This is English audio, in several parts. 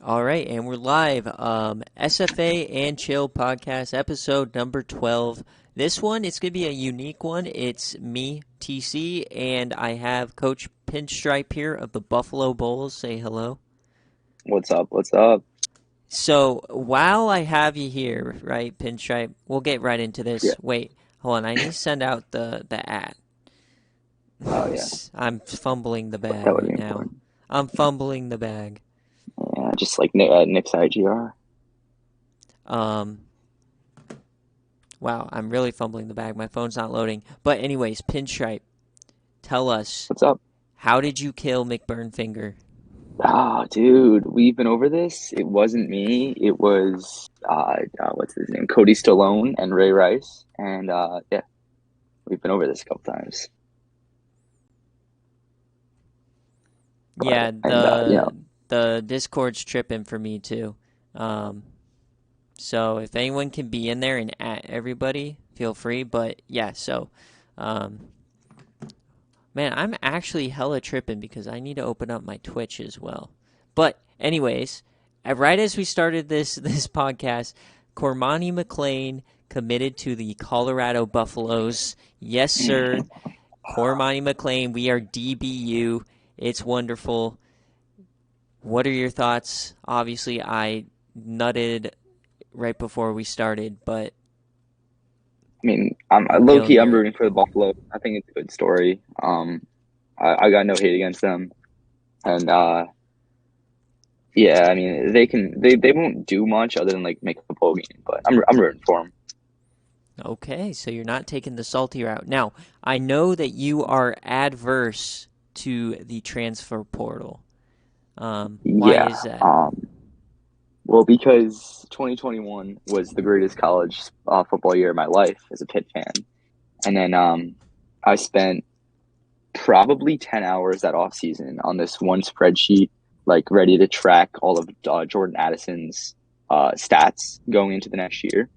All right, and we're live. SFA and Chill podcast, episode number 12. This one, it's going to be a unique one. It's me, TC, and I have Coach Pinstripe here of the Buffalo Bulls. Say hello. What's up? What's up? So, while I have you here, right, Pinstripe, we'll get right into Yeah. this. Wait, hold on. I need to send out the ad. Oh yeah. I'm fumbling the What's bag that right waiting now. for? I'm fumbling the bag. Yeah, just like Nick's IGR. Um, Wow, I'm really fumbling the bag. My phone's not loading. But anyways, Pinstripe, tell us, What's up? how did you kill McBurnfinger? Oh, dude, we've been over this. It wasn't me. It was what's his name? Cody Stallone and Ray Rice. And yeah, we've been over this a couple times. Yeah, But and the Discord's tripping for me too. Um, so if anyone can be in there and at everybody, feel free. But yeah, so um, man, I'm actually hella tripping because I need to open up my Twitch as well. But anyways, right as we started this podcast, Cormani McLean committed to the Colorado Buffaloes. Yes, sir. Cormani McLean, we are DBU. It's wonderful. What are your thoughts? Obviously, I nutted right before we started, but I mean, I'm I'm low feeling key. I'm good. rooting for the Buffalo. I think it's a good story. I got no hate against them, and yeah, I mean, they won't do much other than like make a bowl game, but I'm rooting for them. Okay, so you're not taking the salty route. Now, I know that you are adverse to the transfer portal. Why Yeah. is that? Well, because 2021 was the greatest college football year of my life as a Pitt fan, and then I spent probably 10 hours that off season on this one spreadsheet, like ready to track all of Jordan Addison's stats going into the next year.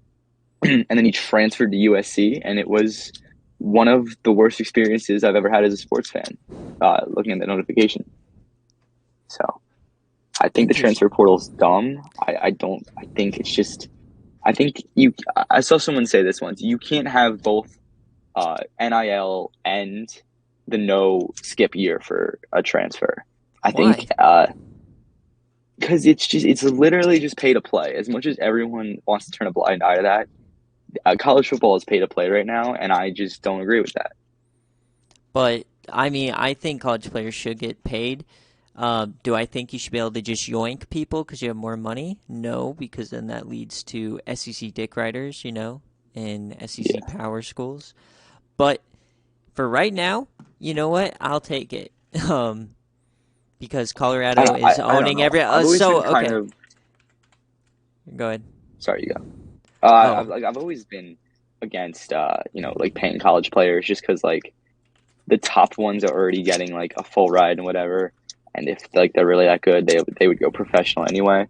And then he transferred to USC, and it was one of the worst experiences I've ever had as a sports fan. Looking at the notification, so I think the transfer Interesting. portal's dumb. I don't. I think it's just. I think you. I saw someone say this once. You can't have both NIL and the no skip year for a transfer. I think Why? because it's literally just pay to play. As much as everyone wants to turn a blind eye to that, college football is pay to play right now, and I just don't agree with that. But I mean, I think college players should get paid. Do I think you should be able to just yoink people because you have more money? No, because then that leads to SEC dick riders, and SEC Yeah, power schools. But for right now, you know what? I'll take it. Because Colorado is I don't owning know. every. I've always been So kind okay, of go ahead. sorry. You go. Oh, I've always been against like paying college players just because like the top ones are already getting like a full ride and whatever, and if like they're really that good, they would go professional anyway.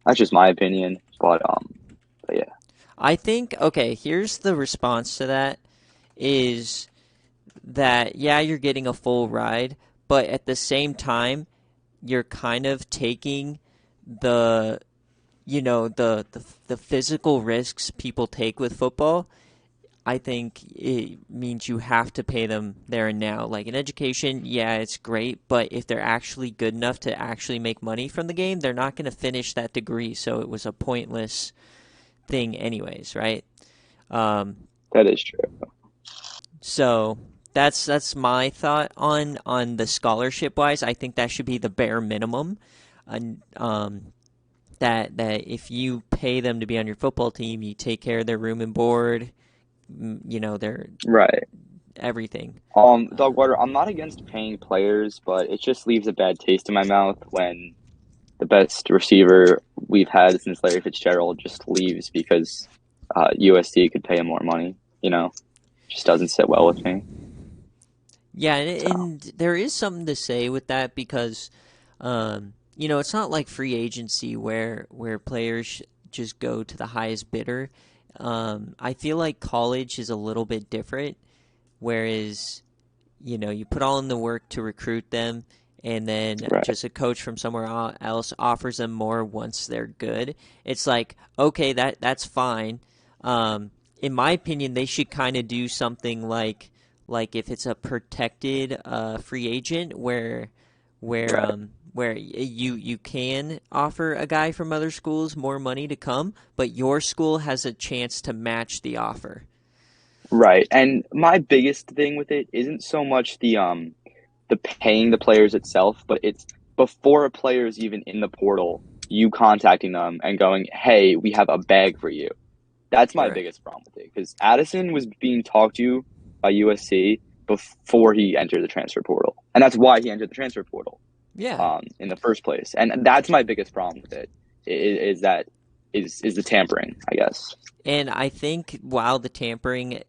That's just my opinion, but yeah, I think okay. Here's the response to that: is that yeah, you're getting a full ride, but at the same time, you're kind of taking the the physical risks people take with football. I think it means you have to pay them there and now. Like in education, yeah, it's great, but if they're actually good enough to actually make money from the game, they're not going to finish that degree. So it was a pointless thing, anyways, right? Um, that is true. so that's my thought on the scholarship wise. I think that should be the bare minimum, and that if you pay them to be on your football team, you take care of their room and board, their Right. everything. Dogwater, I'm not against paying players, but it just leaves a bad taste in my mouth when the best receiver we've had since Larry Fitzgerald just leaves because USD could pay him more money. Just doesn't sit well with me. Yeah, So and there is something to say with that because, it's not like free agency where players just go to the highest bidder. I feel like college is a little bit different, whereas, you put all in the work to recruit them, and then Right. just a coach from somewhere else offers them more once they're good, it's like, okay, that's fine. In my opinion, they should kind of do something like if it's a protected free agent Right. where you can offer a guy from other schools more money to come, but your school has a chance to match the offer. Right. And my biggest thing with it isn't so much the paying the players itself, but it's before a player is even in the portal, you contacting them and going, "Hey, we have a bag for you." That's my Right. biggest problem with it because Addison was being talked to by USC before he entered the transfer portal, and that's why he entered the transfer portal Yeah. in the first place. And that's my biggest problem with it is that is the tampering, I guess. And I think while the tampering,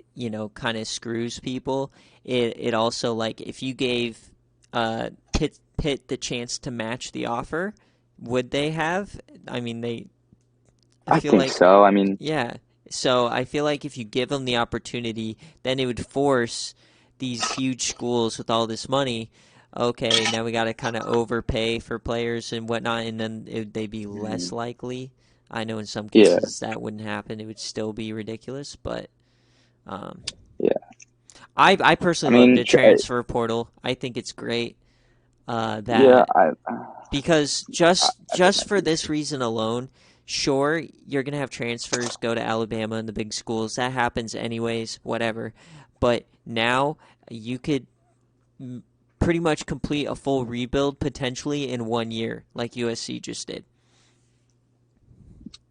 kind of screws people, it also, like, if you gave Pitt the chance to match the offer, would they have? I mean, I I feel think like, so. I mean, yeah. So I feel like if you give them the opportunity, then it would force these huge schools with all this money. Okay, now we got to kind of overpay for players and whatnot, and then they'd be less likely. I know in some yeah, cases that wouldn't happen; it would still be ridiculous. But um, yeah. I I personally love mean, the transfer portal. I think it's great yeah. that because I just for think this reason alone, sure, you're gonna have transfers go to Alabama and the big schools. That happens anyways, whatever. But now you could pretty much complete a full rebuild potentially in 1 year, like USC just did.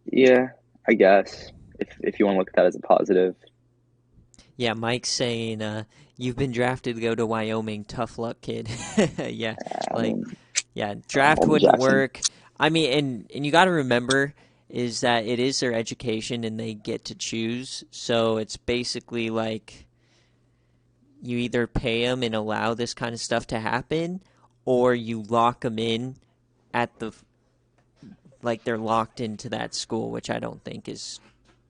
yeah, I guess if you want to look at that as a positive. Yeah, Mike's saying you've been drafted to go to Wyoming. Tough luck, kid. Yeah, I like, mean, yeah, draft Holden wouldn't Jackson. work. I mean, and you got to remember is that it is their education and they get to choose. So it's basically like you either pay them and allow this kind of stuff to happen, or you lock them in at the like they're locked into that school, which I don't think is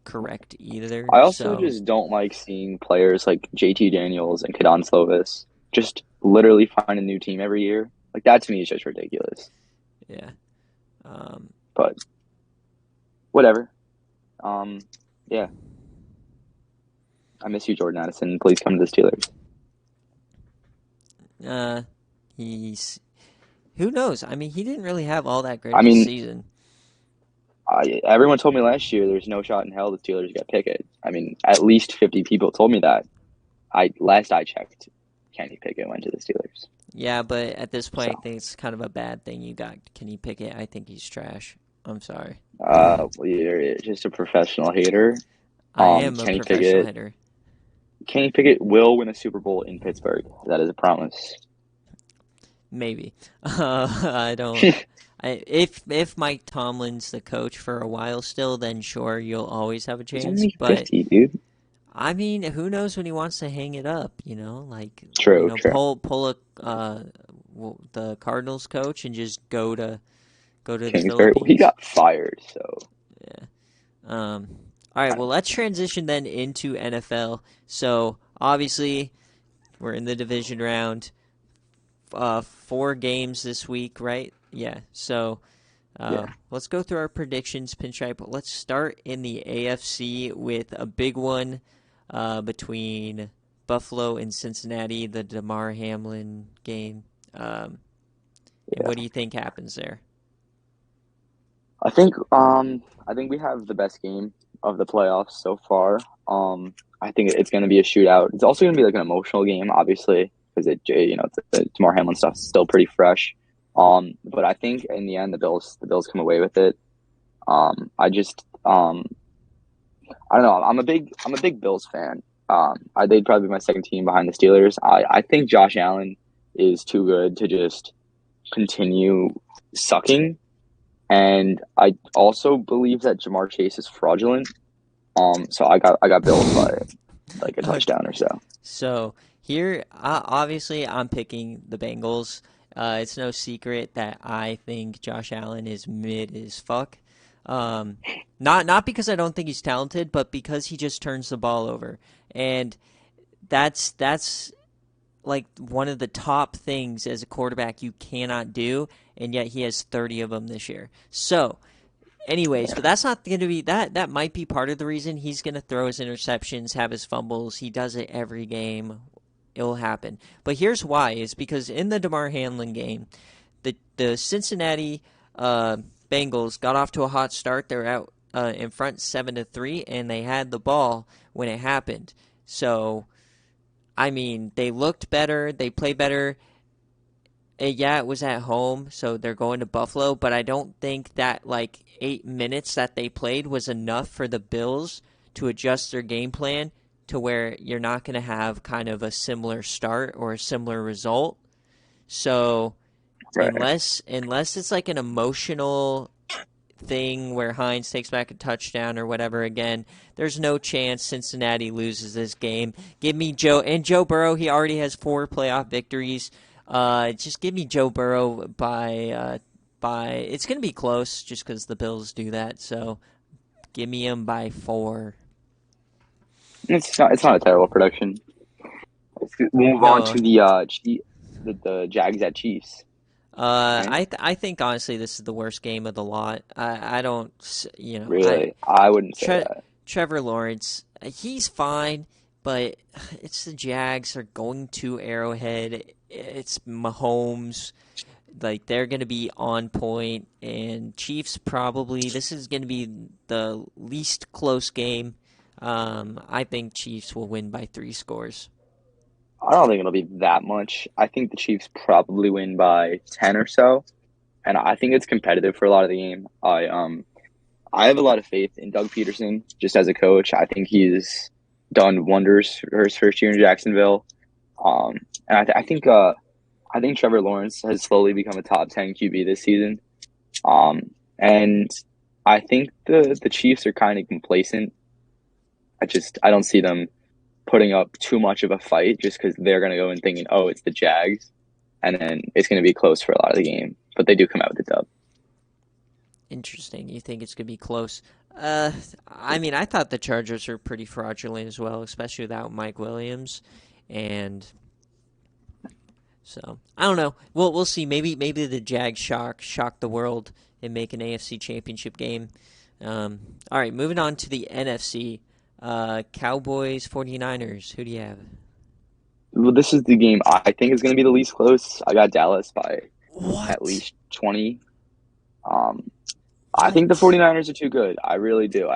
correct either. I also So just don't like seeing players like JT Daniels and Kadon Slovis just literally find a new team every year. Like that to me is just ridiculous. yeah, um, But whatever. Um, yeah, I miss you, Jordan Addison. Please come to the Steelers. uh, he's who knows? I mean, he didn't really have all that great I of a mean, season. everyone told me last year there's no shot in hell the Steelers got Pickett. I mean, at least 50 people told me that. Last I checked, Kenny Pickett went to the Steelers. Yeah, but at this So, point, I think it's kind of a bad thing you got Kenny Pickett. I think he's trash. I'm sorry. well, you're just a professional hater. I am a Kenny professional Pickett. hitter. Kenny Pickett will win a Super Bowl in Pittsburgh. That is a promise. Maybe. I don't. If Mike Tomlin's the coach for a while still, then sure, you'll always have a He's chance. only But 50, dude. I mean, who knows when he wants to hang it up? Like True, true. pull a the Cardinals coach and just go to the Kingsbury. Well, he Philippines. got fired, so Yeah. All right. Well, let's transition then into NFL. So obviously, we're in the division round. 4 games this week, right? Yeah. So yeah. let's go through our predictions, Pinstripe. Let's start in the AFC with a big one between Buffalo and Cincinnati, the Damar Hamlin game. And Yeah. what do you think happens there? I think we have the best game of the playoffs so far. I think it's going to be a shootout. It's also going to be like an emotional game, obviously, because the Damar Hamlin stuff's still pretty fresh. But I think in the end, the Bills come away with it. I just I don't know. I'm a big Bills fan. They'd probably be my second team behind the Steelers. I think Josh Allen is too good to just continue sucking. And I also believe that Jamar Chase is fraudulent. So I got Bills by like a touchdown or so. So here, obviously, I'm picking the Bengals. It's no secret that I think Josh Allen is mid as fuck. Not because I don't think he's talented, but because he just turns the ball over, and that's like one of the top things as a quarterback you cannot do, and yet he has 30 of them this year. So, anyways, but that's not going to be that. That might be part of the reason he's going to throw his interceptions, have his fumbles. He does it every game. It'll happen. But here's why: is because in the DeMar Hamlin game, the Cincinnati Bengals got off to a hot start. They're out in front 7-3, and they had the ball when it happened. So, I mean, they looked better. They played better. Yeah, it was at home, so they're going to Buffalo, but I don't think that, 8 minutes that they played was enough for the Bills to adjust their game plan to where you're not going to have kind of a similar start or a similar result. So, Right. unless it's like an emotional thing where Hines takes back a touchdown or whatever again, there's no chance Cincinnati loses this game. Give me Joe Burrow. He already has 4 playoff victories. Just give me Joe Burrow by it's going to be close just because the Bills do that. So give me him by 4. It's not a terrible prediction. We'll move on to the Jags at Chiefs. Right? I think honestly this is the worst game of the lot. I don't, Really, I wouldn't say that. Trevor Lawrence, he's fine, but it's the Jags are going to Arrowhead. It's Mahomes. Like, they're going to be on point, and Chiefs probably, this is going to be the least close game. I think Chiefs will win by 3 scores. I don't think it'll be that much. I think the Chiefs probably win by 10 or so, and I think it's competitive for a lot of the game. I have a lot of faith in Doug Peterson just as a coach. I think he's done wonders for his first year in Jacksonville. And I think Trevor Lawrence has slowly become a top 10 QB this season. And I think the Chiefs are kind of complacent. I don't see them putting up too much of a fight just because they're going to go in thinking, oh, it's the Jags, and then it's going to be close for a lot of the game. But they do come out with a dub. Interesting. You think it's going to be close? I mean, I thought the Chargers were pretty fraudulent as well, especially without Mike Williams. And so, I don't know. We'll see. Maybe the Jags shock the world and make an AFC championship game. All right, moving on to the NFC. Cowboys, 49ers. Who do you have? Well, this is the game I think is going to be the least close. I got Dallas by at least 20. I think the 49ers are too good. I really do.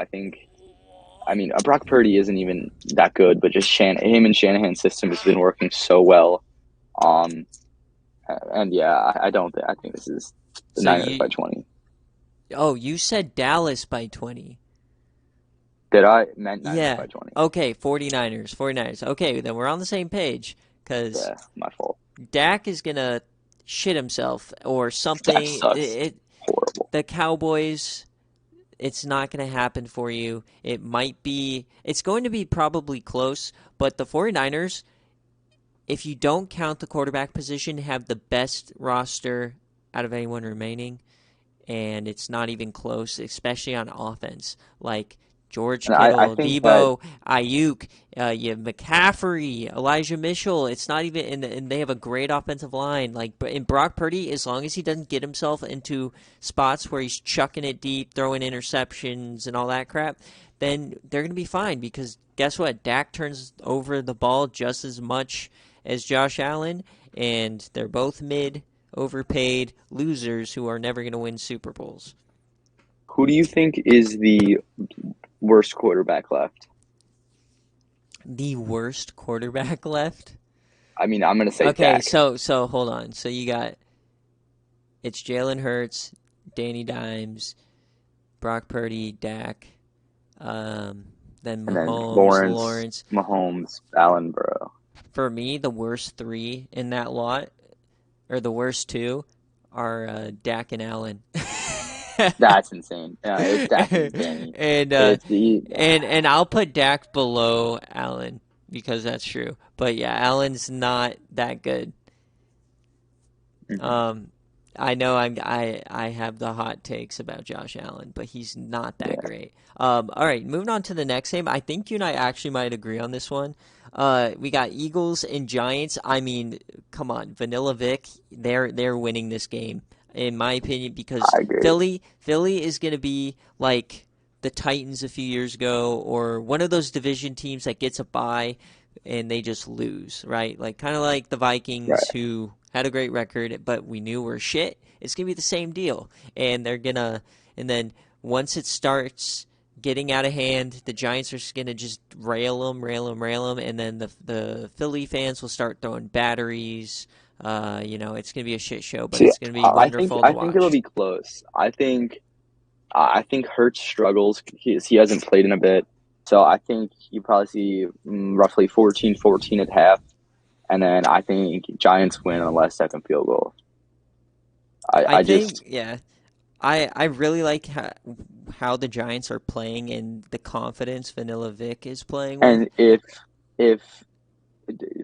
Brock Purdy isn't even that good, but just him and Shanahan's system has been working so well. And yeah, I think this is the Niners by 20. Oh, you said Dallas by 20. Did I? Meant Niners by 20. Okay, 49ers. Okay, then we're on the same page. Because my fault. Dak is going to shit himself or something. That sucks. Horrible. The Cowboys, it's not going to happen for you. It's going to be probably close, but the 49ers, if you don't count the quarterback position, have the best roster out of anyone remaining, and it's not even close, especially on offense. Like George Kittle, Debo, Ayuk, you have McCaffrey, Elijah Mitchell. It's not even, and they have a great offensive line. Like, in Brock Purdy, as long as he doesn't get himself into spots where he's chucking it deep, throwing interceptions and all that crap, then they're going to be fine. Because guess what? Dak turns over the ball just as much as Josh Allen, and they're both mid, overpaid losers who are never going to win Super Bowls. Who do you think is the worst quarterback left? The worst quarterback left? I mean, I'm going to say okay, Dak. so hold on. So you got, it's Jalen Hurts, Danny Dimes, Brock Purdy, Dak, then Mahomes, Lawrence. Mahomes, Allen, Burrow. For me, the worst 3 in that lot, or the worst 2, are Dak and Allen. That's insane. Yeah, it's Dak and Danny. And I'll put Dak below Allen because that's true. But yeah, Allen's not that good. Mm-hmm. I know I have the hot takes about Josh Allen, but he's not that great. All right, moving on to the next game. I think you and I actually might agree on this one. We got Eagles and Giants. I mean, come on, Vanilla Vic, they're winning this game in my opinion because I agree. Philly is going to be like the Titans a few years ago or one of those division teams that gets a bye and they just lose, right? Like kind of like the Right. Vikings who had a great record but we knew were shit. It's going to be the same deal. And then once it starts getting out of hand, the Giants are going to just rail them, and then the Philly fans will start throwing batteries. It's going to be a shit show, but See, it's going to be wonderful to I think it'll watch. be close. I think Hurts struggles. He hasn't played in a bit. So I think you probably see roughly 14-14 at half. And then I think Giants win on the last second field goal. I I think, just yeah, I really like how the Giants are playing and the confidence Vanilla Vic is playing with. and if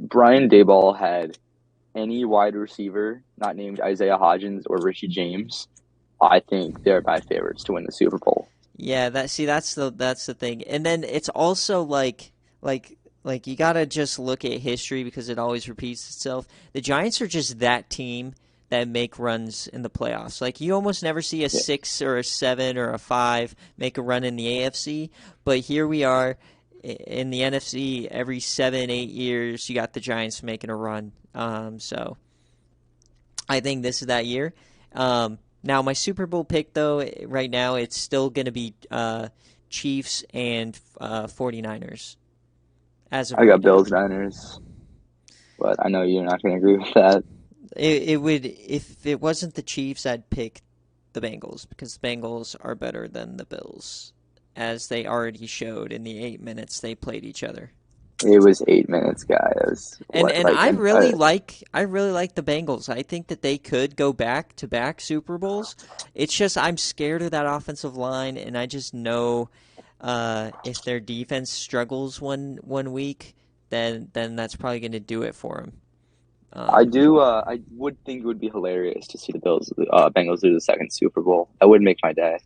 Brian Daboll had any wide receiver not named Isaiah Hodgins or Richie James, I think they're my favorites to win the Super Bowl. Yeah, that's the thing. And then it's also like like you gotta just look at history because it always repeats itself. The Giants are just that team that make runs in the playoffs. Like you almost never see a Yeah. 6 or a 7 or a 5 make a run in the AFC, but here we are in the NFC every 7, 8 years. You got the Giants making a run. So I think this is that year. Now, my Super Bowl pick, though, right now, it's still going to be Chiefs and 49ers as of I right got now. Bills Niners, but I know you're not going to agree with that. It would, if it wasn't the Chiefs, I'd pick the Bengals because the Bengals are better than the Bills, as they already showed in the 8 minutes they played each other. It was 8 minutes, guys. And What and like and I really like the Bengals. I think that they could go back to back Super Bowls. It's just I'm scared of that offensive line, and I just know if their defense struggles one week, then that's probably going to do it for them. I Um, do. I would think it would be hilarious to see the Bengals do the second Super Bowl. That would make my day.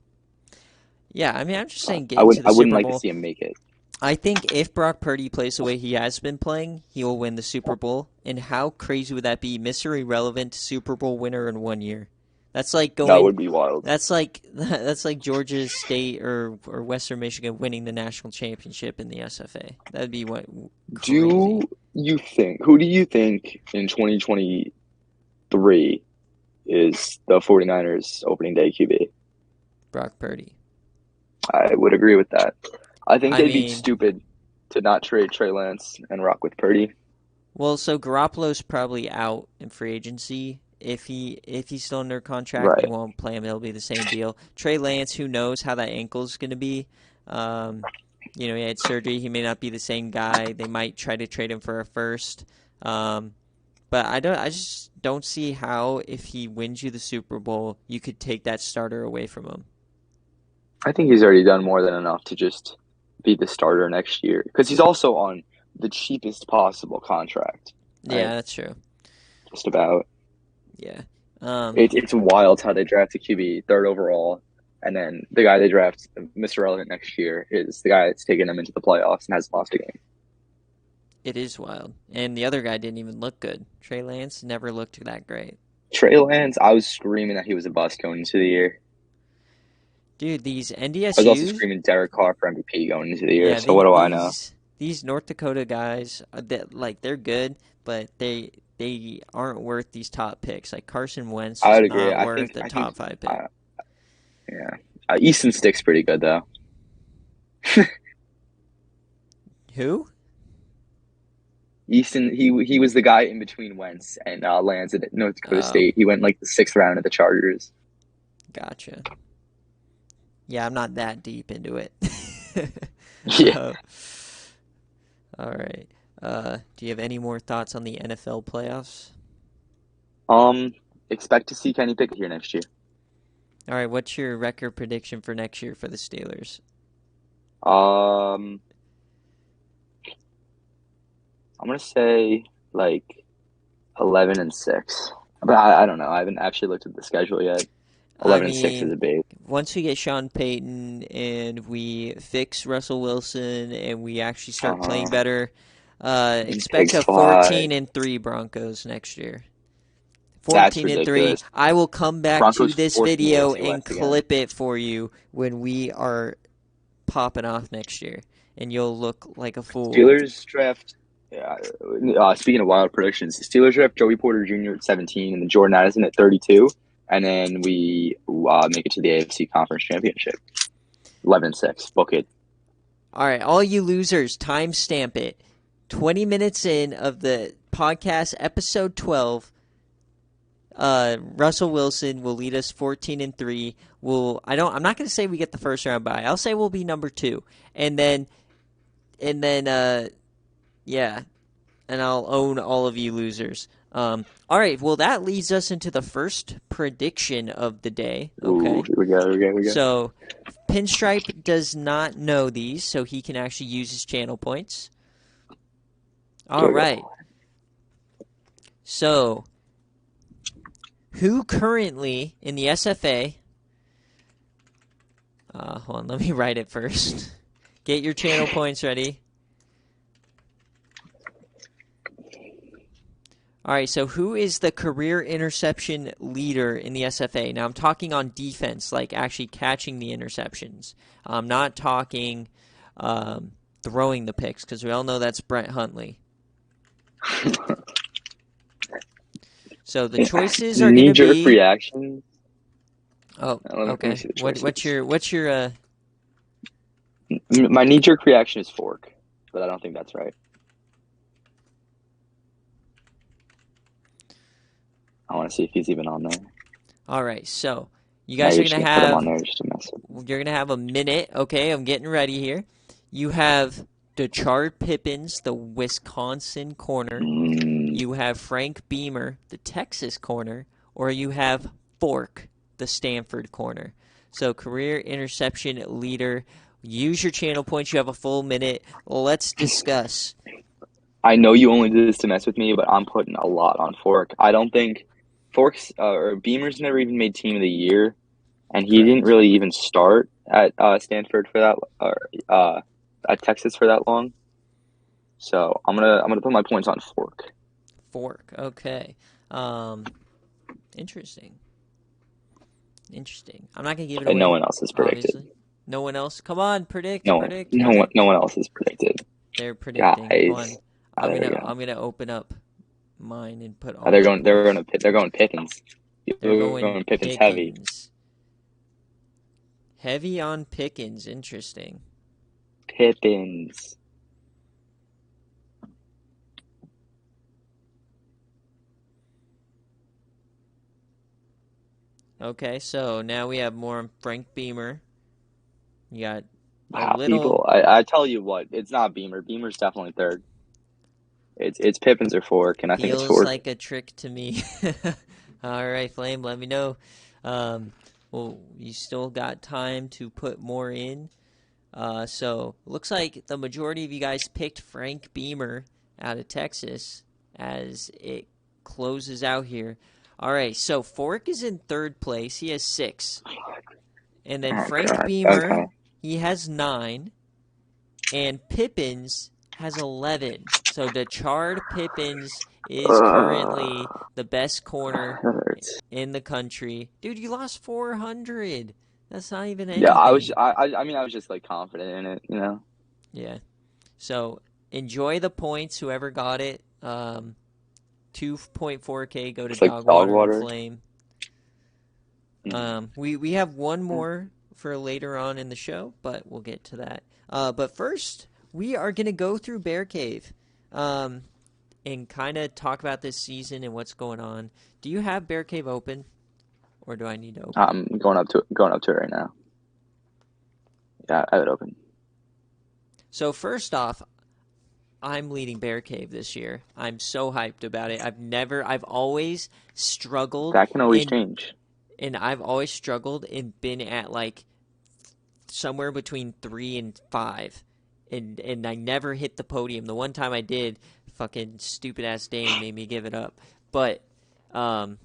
yeah, I mean I'm just saying I getting to wouldn't. the I wouldn't Super like to Bowl. see him make it. I think if Brock Purdy plays the way he has been playing, he will win the Super Bowl. And how crazy would that be? Mr. Irrelevant Super Bowl winner in 1 year. That's like That going. would be wild. That's like Georgia State or Western Michigan winning the national championship in the SFA. That'd be what Do crazy. you think? Who do you think in 2023 is the 49ers opening day QB? Brock Purdy. I would agree with that. I think I they'd be mean, stupid to not trade Trey Lance and rock with Purdy. well, so Garoppolo's probably out in free agency. If he's still under contract, they Right. won't play him. It'll be the same deal. Trey Lance, who knows how that ankle's going to be? Um, he had surgery. He may not be the same guy. They might try to trade him for a first. Um, but I don't. I just don't see how if he wins you the Super Bowl, you could take that starter away from him. I think he's already done more than enough to just be the starter next year because he's also on the cheapest possible contract, Yeah, right? that's true. Just about. Yeah. It's wild how they draft a QB third overall, and then the guy they draft, Mr. Relevant next year, is the guy that's taken them into the playoffs and hasn't lost a game. It is wild. And the other guy didn't even look good. Trey Lance never looked that great. Trey Lance, I was screaming that he was a bust going into the year. Dude, these I was also NDSUs, screaming Derek Carr for MVP going into the year. yeah, So what do I know? these North Dakota guys, that like they're good, but they aren't worth these top picks. Like Carson Wentz I is would agree. not worth a I think, top 5 pick. uh, yeah. Easton Stick's pretty good though. Who? Easton, he was the guy in between Wentz and Lance at North Dakota Oh, State. He went like the sixth round of the Chargers. gotcha. Yeah, I'm not that deep into it. Yeah. uh, all right. Do you have any more thoughts on the NFL playoffs? Um, expect to see Kenny Pickett here next year. All right, what's your record prediction for next year for the Steelers? Um, I'm gonna say like 11-6, but I don't know. I haven't actually looked at the schedule yet. I 11-6 is mean, a big. once we get Sean Payton and we fix Russell Wilson and we actually start playing Uh-huh. better, Expect Pigs a fly. 14-3 Broncos next year. That's 14-3. ridiculous. I will come back to Broncos this fourth in the video AFC and West again. clip it for you when we are popping off next year, and you'll look like a fool. Steelers draft. Speaking of wild predictions, the Steelers draft Joey Porter Jr. at 17, and then Jordan Addison at 32, and then we make it to the AFC Conference Championship. 11-6. Book it. All right, all you losers, timestamp it. 20 minutes in of the podcast, episode 12. Russell Wilson will lead us 14-3. I'm not going to say we get the first round bye. I'll say we'll be number 2, and then, yeah, and I'll own all of you losers. All right, well that leads us into the first prediction of the day. Okay, Ooh, here we go. So Pinstripe does not know these, so he can actually use his channel points. All right. So, who currently in the SFA? Hold on, let me write it first. Get your channel points ready. All right, so who is the career interception leader in the SFA? Now, I'm talking on defense, like actually catching the interceptions. I'm not talking throwing the picks, because we all know that's Brett Huntley. So the choices are going to be knee-jerk reaction. Oh, okay. What's your My knee-jerk reaction is fork, but I don't think that's right. I want to see if he's even on there. All right, so you guys are going to have put him on there just to mess with. You're going to have a minute. Okay, I'm getting ready here. You have DeChard Pippins, the Wisconsin corner. You have Frank Beamer, the Texas corner, or you have Fork, the Stanford corner. So career interception leader. Use your channel points. You have a full minute. Let's discuss. I know you only did this to mess with me, but I'm putting a lot on Fork. I don't think Fork's or Beamer's never even made team of the year, and he didn't really even start at Stanford for that, or at Texas for that long. So I'm gonna put my points on Fork. Fork, okay. Interesting. I'm not gonna give it away. And no one else is predicted. Obviously. No one else. Come on, predict. No one else is predicted. They're predicting. Guys, I'm gonna open up mine and put all. They're going Pippins. They're going Pippins heavy. Heavy on Pickens. Interesting. Pippins. Okay, so now we have more on Frank Beamer. You got people. I tell you what, it's not Beamer. Beamer's definitely third. It's Pippins or Fork, and I think it's Fork. Feels like a trick to me. All right, Flame, let me know. Well, you still got time to put more in. So looks like the majority of you guys picked Frank Beamer out of Texas as it closes out here. All right, so Fork is in third place. He has 6. And then Frank Beamer, he has 9. And Pippins has 11. So DeChard Pippins is currently the best corner in the country. Dude, you lost 400. That's not even anything. Yeah, I was just like confident in it, you know. Yeah. So enjoy the points, whoever got it. 2.4K go to Dogwater and Flame. We have one more for later on in the show, but we'll get to that. But first, we are going to go through BearCave and kind of talk about this season and what's going on. Do you have BearCave open, or do I need to open? I'm going up to it right now. Yeah, I have it open. So first off, I'm leading BearCave this year. I'm so hyped about it. I've always struggled. That can always change. And I've always struggled and been at like somewhere between 3 and 5. And I never hit the podium. The one time I did, fucking stupid ass Dane made me give it up. But so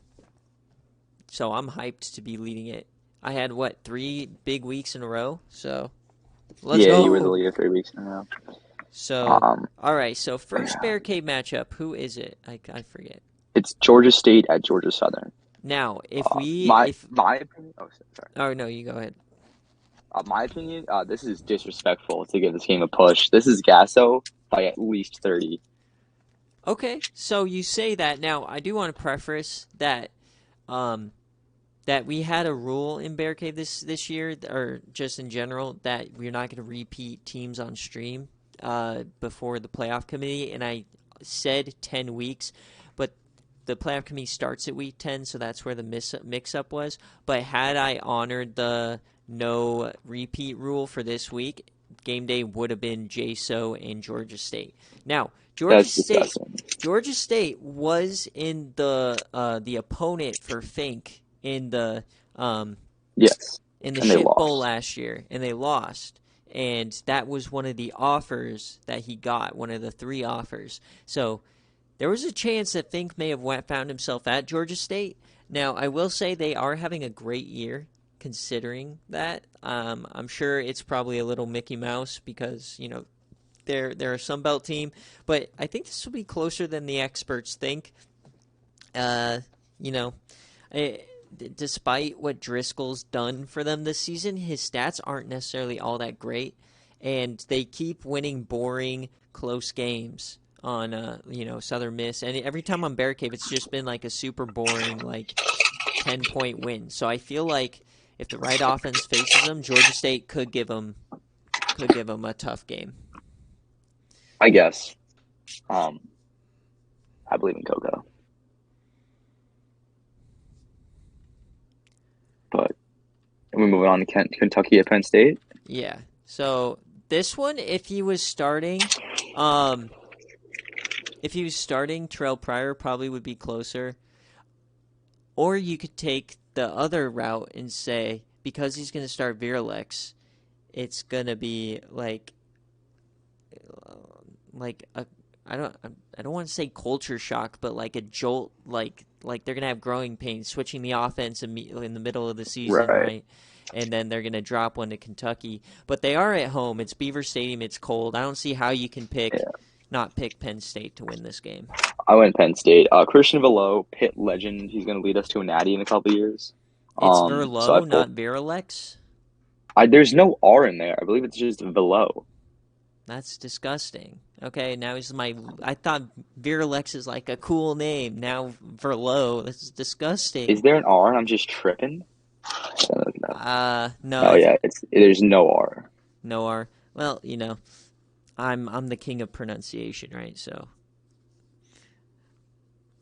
I'm hyped to be leading it. I had 3 big weeks in a row. So let's go. Yeah, you were the leader 3 weeks in a row. So, Um, all right. So first yeah. BearCave matchup. Who is it? I forget. It's Georgia State at Georgia Southern. Now, if we My if my opinion. Oh, sorry. oh no, you go ahead. My opinion. This is disrespectful to give this game a push. This is Gasso by at least 30. Okay, so you say that. Now, I do want to preface that um, that we had a rule in Bear Cave this year, or just in general, that we're not going to repeat teams on stream before the playoff committee. And I said 10 weeks, but the playoff committee starts at week 10, so that's where the mix up was. But had I honored the no repeat rule for this week, game day would have been JSO and Georgia State. Now, Georgia That's State. disgusting. Georgia State was in the opponent for Fink um, Yes, in the and they shit bowl lost. last year, and they lost. And that was one of the offers that he got, one of the 3 offers. So there was a chance that Fink may have found himself at Georgia State. Now, I will say they are having a great year considering that. I'm sure it's probably a little Mickey Mouse because, they're a Sunbelt team, but I think this will be closer than the experts think. You know, despite what Driscoll's done for them this season, his stats aren't necessarily all that great, and they keep winning boring, close games on Southern Miss. And every time on Bear Cave, it's just been like a super boring, like 10-point win. So I feel like if the right offense faces them, Georgia State could give them a tough game. I guess. I believe in Coco. But we're moving on to Kentucky at Penn State. Yeah. So this one, if he was starting, Terrell Pryor probably would be closer. Or you could take the other route and say, because he's going to start Viralex, it's going to be like a I don't want to say culture shock, but like a jolt, like they're gonna have growing pains switching the offense in the middle of the season, Right. right? And then they're gonna drop one to Kentucky, but they are at home. It's Beaver Stadium. It's cold. I don't see how you can Yeah. not pick Penn State to win this game. I went Penn State. Christian Velo, Pitt legend. He's going to lead us to a natty in a couple years. It's So I Verlo, pulled. not Viralex. There's no R in there. I believe it's just Velo. That's disgusting. Okay, now he's I thought Viralex is like a cool name. Now Verlo, this is disgusting. Is there an R and I'm just tripping? No, Oh yeah, there's no R. no R. Well, I'm the king of pronunciation, right? So,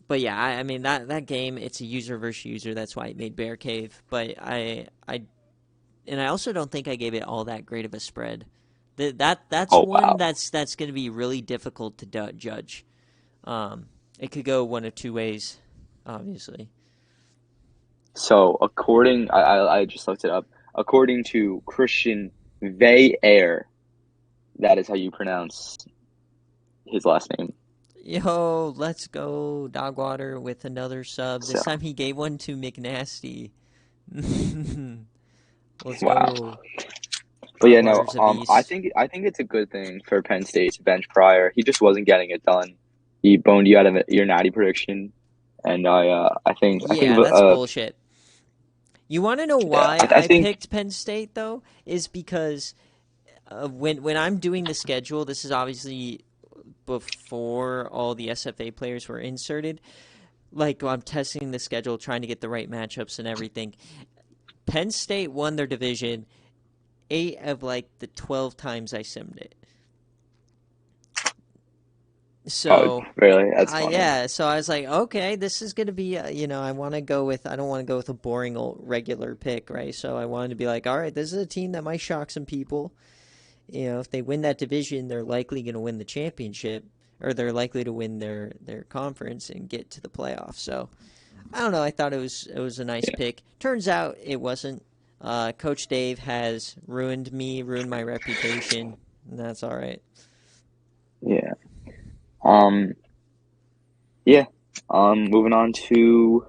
but yeah, I mean that game, it's a user versus user. That's why it made Bear Cave. But I also don't think I gave it all that great of a spread. That's Oh one wow. that's going to be really difficult to judge. It could go one of 2 ways, obviously. So I just looked it up. According to Christian Veyer, that is how you pronounce his last name. Yo, let's go Dogwater with another sub. So This time he gave one to McNasty. Let's wow. go. But yeah, no. Dogwater's a I beast. think it's a good thing for Penn State to bench Pryor. He just wasn't getting it done. He boned you out of your natty prediction, and I think Yeah, that's bullshit. You want to know yeah, why I I think picked Penn State though? Is because when I'm doing the schedule, this is obviously before all the SFA players were inserted. Like I'm testing the schedule, trying to get the right matchups and everything. Penn State won their division 8 of like the 12 times I simmed it. So, really that's funny. yeah. So I was like, okay, this is gonna be, I don't want to go with a boring old regular pick, right? So I wanted to be like, all right, this is a team that might shock some people. If they win that division, they're likely gonna win the championship, or they're likely to win their conference and get to the playoffs. So I don't know. I thought it was a nice pick. Turns out it wasn't. Coach Dave has ruined my reputation, and that's all right. Yeah. Yeah. Moving on to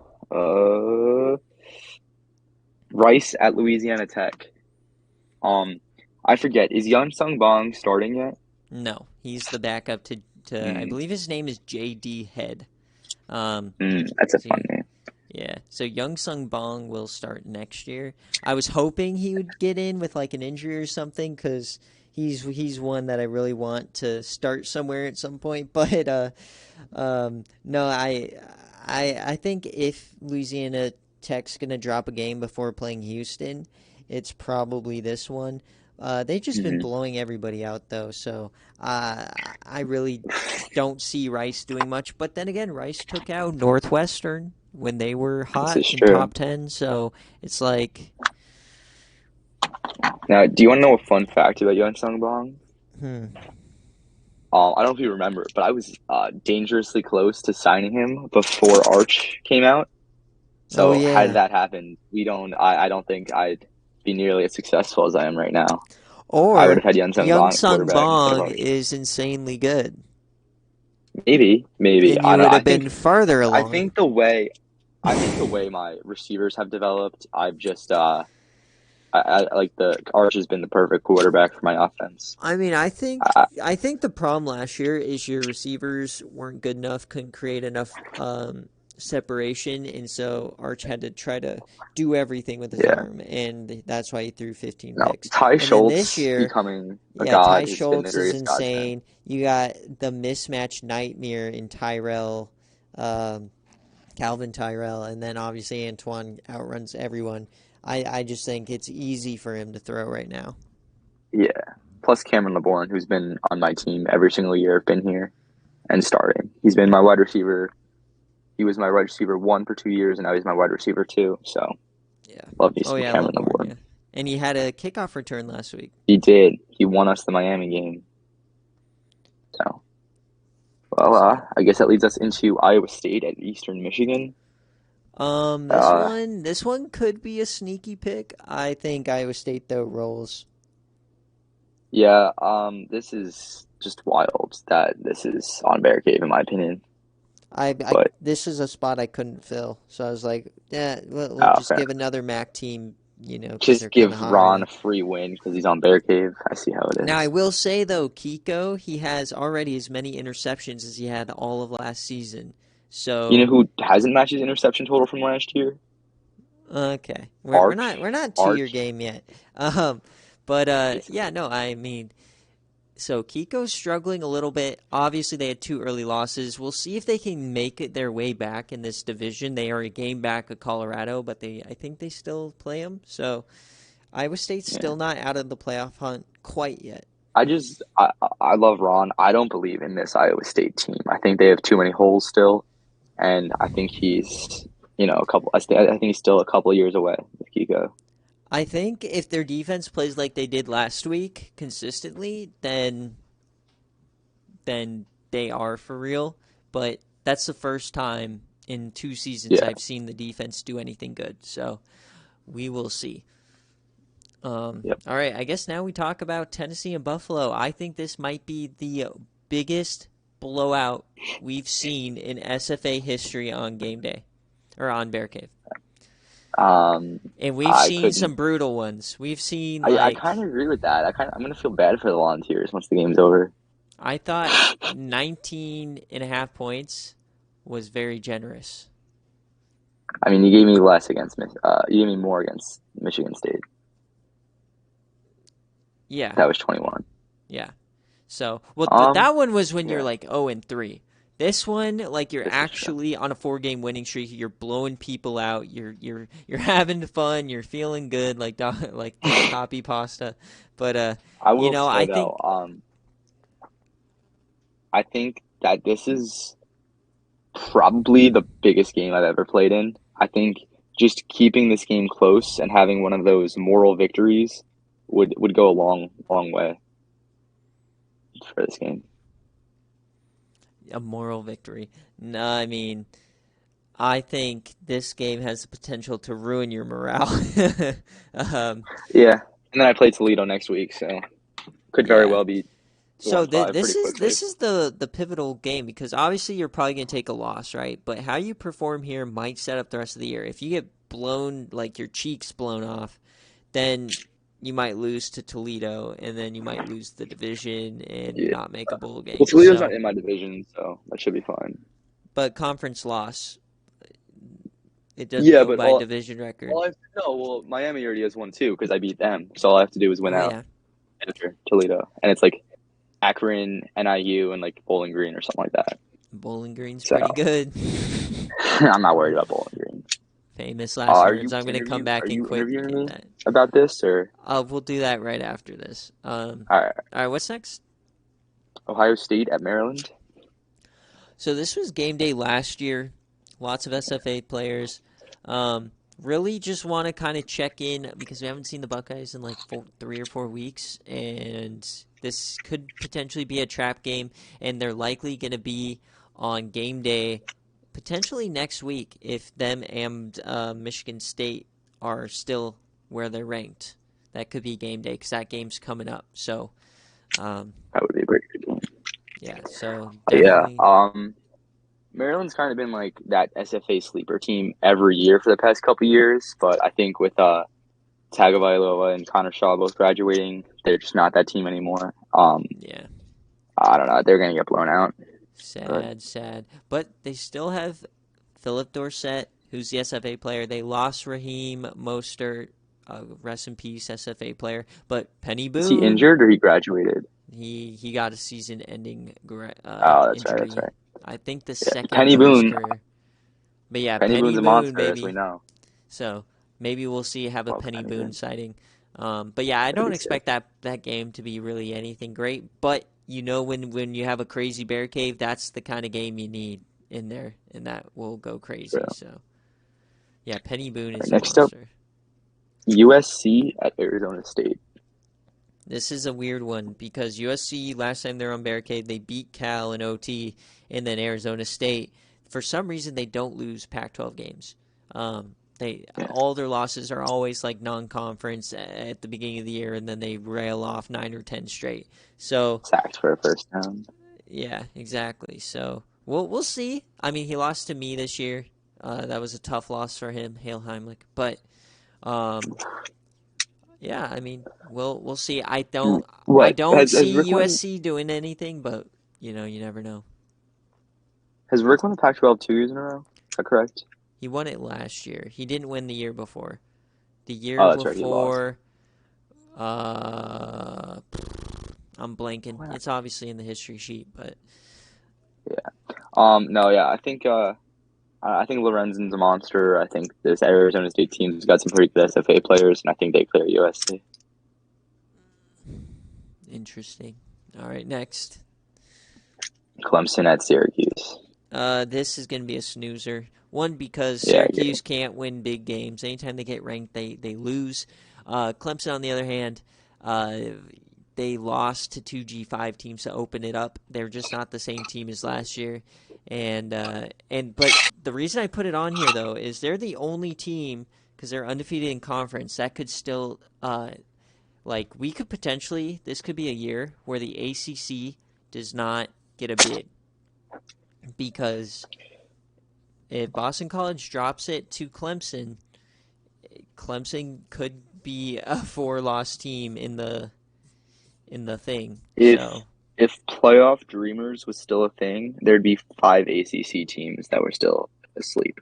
Rice at Louisiana Tech. I forget, is Young Sung Bong starting yet? No, he's the backup to I Mm, believe his name is J.D. Head. Um, that's a so fun name. yeah, so Young Sung Bong will start next year. I was hoping he would get in with like an injury or something because he's one that I really want to start somewhere at some point. But no, I think if Louisiana Tech's gonna drop a game before playing Houston, it's probably this one. They've just been Hmm. blowing everybody out though, so I really don't see Rice doing much. But then again, Rice took out Northwestern when they were This hot is in true. top 10, so it's like, Now, do you want to know a fun fact about Young Sung Bong? hmm. I don't know if you remember, but I was dangerously close to signing him before Arch came out. Oh So had yeah. that happened, I don't think I'd be nearly as successful as I am right now. I would Or have had Young Sung Young Bong at Sung quarterback instead of Bong Arch. is insanely good, Maybe. and I you don't. would have been farther I along. think the way, I think the way my receivers have developed, I've just I like the Arch has been the perfect quarterback for my offense. I mean, I, I think the problem last year is your receivers weren't good enough, couldn't create enough separation, and so Arch had to try to do everything with his yeah. arm, and that's why he threw 15 No, picks. Ty And then this Schultz year, becoming a yeah, Ty god has been the Schultz is greatest godsend. insane. You got the mismatch nightmare in Tyrell, um, Calvin Tyrell, and then obviously Antoine outruns everyone. I just think it's easy for him to throw right now. Yeah. Plus Cameron LeBourne, who's been on my team every single year I've been here and starting. He's been my wide receiver. He was my wide receiver one for 2 years, and now he's my wide receiver two. So Yeah. love me Oh some yeah, Cameron LeBourne. LeBourne. Yeah, and he had a kickoff return last week. He did. He won us the Miami game. So, well, So, I guess that leads us into Iowa State at Eastern Michigan. Uh, this one could be a sneaky pick. I think Iowa State though rolls. yeah. This is just wild that this is on BearCave in my opinion. But This is a spot I couldn't fill, so I was like, yeah, we'll just fair. give another MAC team, because they're Just kind of give hot Ron right a free win because he's on BearCave. I see how it now. I is. will say though, Kiko, he has already as many interceptions as he had all of last season. You know So who hasn't matched his interception total from last year? okay, Arch. we're not to your Arch. game yet. Um, but Basically. yeah, no, I mean. So Kiko's struggling a little bit. Obviously, they had two early losses. We'll see if they can make it their way back in this division. They are a game back of Colorado, but I think they still play them. So Iowa State's Yeah. still not out of the playoff hunt quite yet. I love Ron. I don't believe in this Iowa State team. I think they have too many holes still, and I think he's a couple. I think he's still a couple of years away with Kiko. I think if their defense plays like they did last week consistently, then they are for real. But that's the first time in 2 seasons Yeah. I've seen the defense do anything good. So we will see. Yep. All right, I guess now we talk about Tennessee and Buffalo. I think this might be the biggest blowout we've seen in SFA history on game day or on Bear Cave. Um, And we've I seen couldn't. some brutal ones. We've seen I kind of agree with that. I'm gonna feel bad for the Volunteers once the game's over. I thought 19 and a half points was very generous. I mean, you gave me less against you gave me more against Michigan State. Yeah, That was 21. yeah. So, well, Um, that one was when you're yeah, like 0 and 3. This one, like you're this is true. actually on a 4 game winning streak. You're blowing people out. You're having fun. You're feeling good, like like copy pasta. But I will I say though, think I think that this is probably the biggest game I've ever played in. I think just keeping this game close and having one of those moral victories would go a long way for this game. a moral victory. No, I mean, I think this game has the potential to ruin your morale. um, Yeah, and then I play Toledo next week, so could very yeah. well be So 1-5 pretty quickly. this is the pivotal game because obviously you're probably going to take a loss, right? But how you perform here might set up the rest of the year. If you get blown like your cheeks blown off, then you might lose to Toledo, and then you might lose the division and Yeah. not make a bowl game. Well, Toledo's not So, in my division, so that should be fine. but conference loss, it doesn't Yeah, go but by division record. all I have to know, well, Miami already has one too because I beat them. So all I have to do is win Oh out yeah, after Toledo, and it's like Akron, NIU, and like Bowling Green or something like that. Bowling Green's So pretty good. I'm not worried about Bowling Green. Famous last words. I'm gonna come Are back and you quit interviewing me that. about this or? We'll do that right after this. All right, All right, what's next? Ohio State at Maryland. So this was game day last year. Lots of SFA players. Really just want to kind of check in because we haven't seen the Buckeyes in like 3 or 4 weeks, and this could potentially be a trap game, and they're likely going to be on game day potentially next week if them and Michigan State are still where they're ranked. That could be game day because that game's coming up. So, That would be a great game. yeah, so Yeah. definitely. Maryland's kind of been like that SFA sleeper team every year for the past couple years, but I think with Tagovailoa and Connor Shaw both graduating, they're just not that team anymore. Yeah. I don't know. They're gonna get blown out. Sad. But they still have Philip Dorsett, who's the SFA player. They lost Raheem Mostert, rest in peace, SFA player. But Penny Is he Boone, injured or he graduated? he got a season-ending Oh, that's right. injury. That's right. I think the Yeah. second Penny of his Boone. career. But yeah, Penny Penny Boone's a Boone, monster, as we maybe. know. So maybe we'll have a Love Penny Penny Boone Boone. sighting. But yeah, I That'd don't be sick. expect that game to be really anything great. But you know, when you have a crazy BearCave, that's the kind of game you need in there, and that will go crazy. Yeah. So yeah, Penny Boone All is right, a next up, monster. USC at Arizona State. This is a weird one because USC last time they were on BearCave, they beat Cal in OT, and then Arizona State. For some reason, they don't lose Pac-12 games. They Yeah. all their losses are always like non-conference at the beginning of the year, and then they rail off 9 or 10 straight. So Sacked for a first down. yeah, exactly. So we'll see. I mean, he lost to me this year. That was a tough loss for him, Hale Heimlich. But yeah, I mean, we'll see. I What don't has see Rick won? USC doing anything, but you never know. Has Rick won the Pac-12 2 years in a row? Is that correct? He won it last year. He didn't win the year before. The year Oh, that's right. He lost. before, uh, I'm blanking. Wow. It's obviously in the history sheet, but Yeah. No. Yeah. I think Lorenzen's a monster. I think this Arizona State team's got some pretty good SFA players, and I think they clear USC. interesting. All right, next. Clemson at Syracuse. This is going to be a snoozer. One, because Yeah. Syracuse can't win big games. Anytime they get ranked, they lose. Clemson, on the other hand, they lost to two G5 teams to open it up. They're just not the same team as last year. But the reason I put it on here, though, is they're the only team, because they're undefeated in conference, that could still, we could potentially, this could be a year where the ACC does not get a bid. Because if Boston College drops it to Clemson, Clemson could be a 4-loss team in the thing. If playoff dreamers was still a thing, there'd be 5 ACC teams that were still asleep.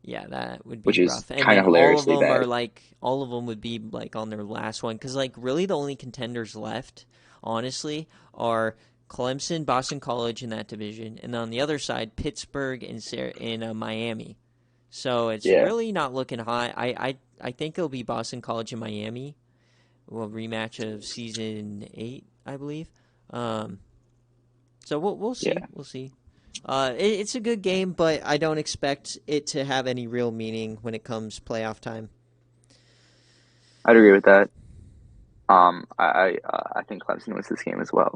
Yeah, that would be which is rough. And kind then of hilariously bad. all of them would be like on their last one, because really the only contenders left, honestly, are Clemson, Boston College in that division, and on the other side, Pittsburgh and Miami. So it's really not looking high. I think it'll be Boston College and Miami, rematch of season 8, I believe. So we'll see. Yeah. We'll see. It's a good game, but I don't expect it to have any real meaning when it comes playoff time. I'd agree with that. I think Clemson wins this game as well.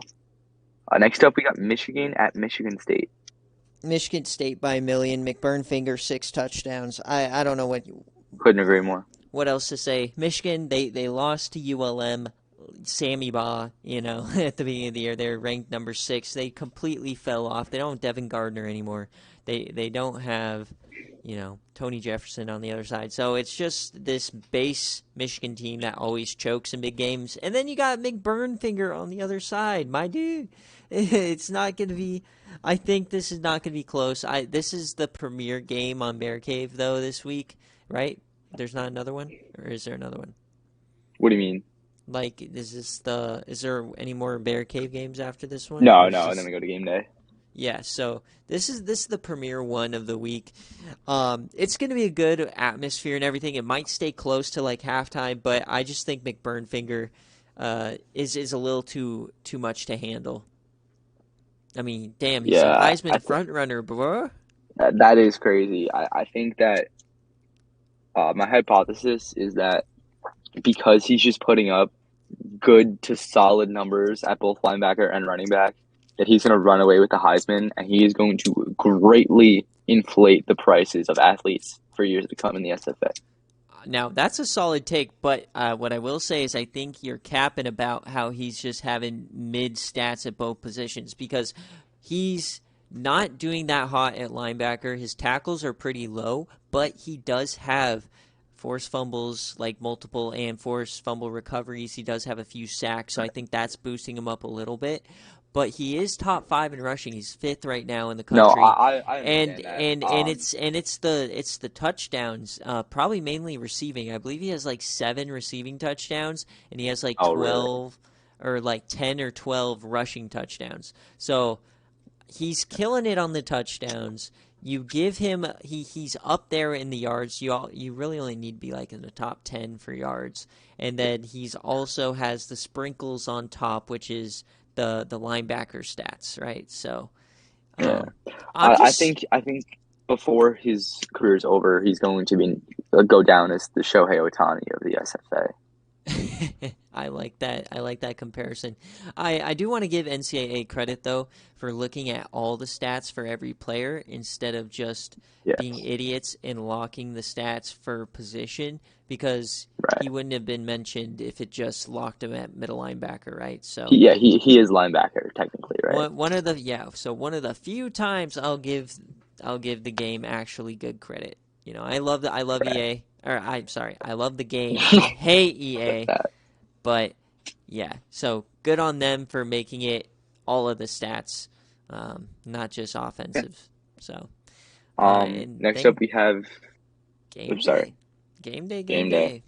Next up, we got Michigan at Michigan State. Michigan State by 1 million. McBurnfinger 6 touchdowns. I don't know Couldn't agree more. What else to say? Michigan, they lost to ULM. Sammy Baugh, at the beginning of the year, they're ranked number 6. They completely fell off. They don't have Devin Gardner anymore. They don't have, Tony Jefferson on the other side. So it's just this base Michigan team that always chokes in big games. And then you got McBurnfinger on the other side, my dude. It's not going to be. I think this is not going to be close. This is the premier game on BearCave though this week, right? There's not another one, or is there another one? What do you mean? Like, is there any more BearCave games after this one? No, Or is no, and this- then we go to game day. Yeah, so this is the premier one of the week. It's going to be a good atmosphere and everything. It might stay close to like halftime, but I just think McBurnfinger is a little too much to handle. I mean, damn, he's a Yeah, Heisman front runner, bro. that is crazy. I think that my hypothesis is that because he's just putting up good to solid numbers at both linebacker and running back, that he's going to run away with the Heisman, and he is going to greatly inflate the prices of athletes for years to come in the SFA. Now, that's a solid take, but what I will say is I think you're capping about how he's just having mid stats at both positions because he's not doing that hot at linebacker. His tackles are pretty low, but he does have forced fumbles, like multiple, and forced fumble recoveries. He does have a few sacks, so I think that's boosting him up a little bit. But he is top 5 in rushing. He's 5th right now in the No, country. I and understand that. it's the touchdowns, probably mainly receiving. I believe he has like 7 receiving touchdowns, and he has like 12 or like 10 or 12 rushing touchdowns. So he's killing it on the touchdowns. You give him he's up there in the yards. You really only need to be like in the top 10 for yards, and then he's also has the sprinkles on top, which is the linebacker stats, right? So, yeah, I think before his career is over, he's going to go down as the Shohei Ohtani of the SFA. I like that. I like that comparison. I do want to give NCAA credit though for looking at all the stats for every player instead of just being idiots and locking the stats for position because he wouldn't have been mentioned if it just locked him at middle linebacker, right? So he is linebacker technically, right? One of the few times I'll give the game actually good credit. You know, I love EA. Or I love the game. I hate EA. But yeah, so good on them for making it all of the stats, not just offensive. So next up we have Game Day.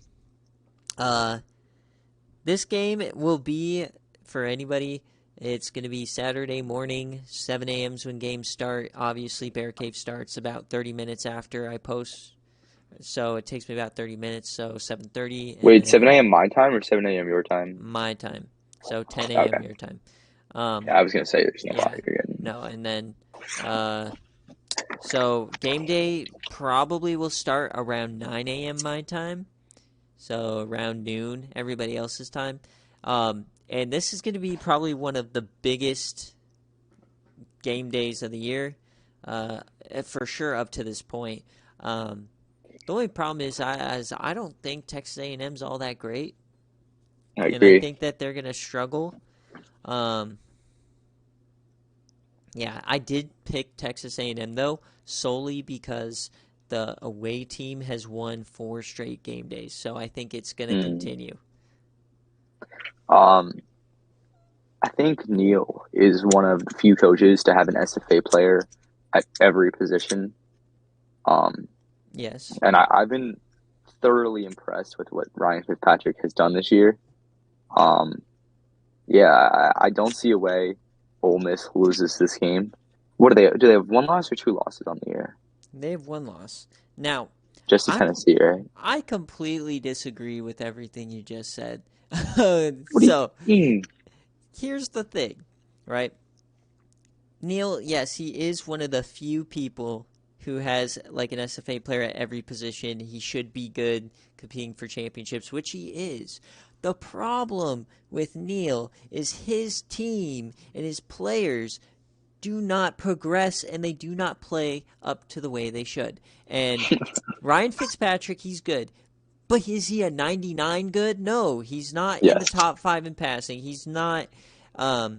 This game will be for anybody. It's going to be Saturday morning, 7 a.m. is when games start. Obviously, BearCave starts about 30 minutes after I post. So it takes me about 30 minutes, so 7:30. Wait, 7 a.m. my time or 7 a.m. your time? My time. So 10 a.m. your time. I was going to say there's no clock you're getting. No, and then so game day probably will start around 9 a.m. my time. So around noon, everybody else's time. And this is going to be probably one of the biggest game days of the year, for sure up to this point. The only problem is I don't think Texas A&M's all that great. I agree. I think that they're going to struggle. Yeah, I did pick Texas A&M, though, solely because the away team has won 4 straight game days. So I think it's going to continue. I think Neil is one of the few coaches to have an SFA player at every position. Yes. And I've been thoroughly impressed with what Ryan Fitzpatrick has done this year. Yeah, I don't see a way Ole Miss loses this game. What do they have 1 loss or 2 losses on the year? They have 1 loss. Now, just to Tennessee, right? I completely disagree with everything you just said. Here's the thing, right? Neil, yes, he is one of the few people who has like an SFA player at every position. He should be good competing for championships, which he is. The problem with Neil is his team and his players do not progress and they do not play up to the way they should. And Ryan Fitzpatrick, he's good. But is he a 99 good? No, he's not in the top 5 in passing. He's not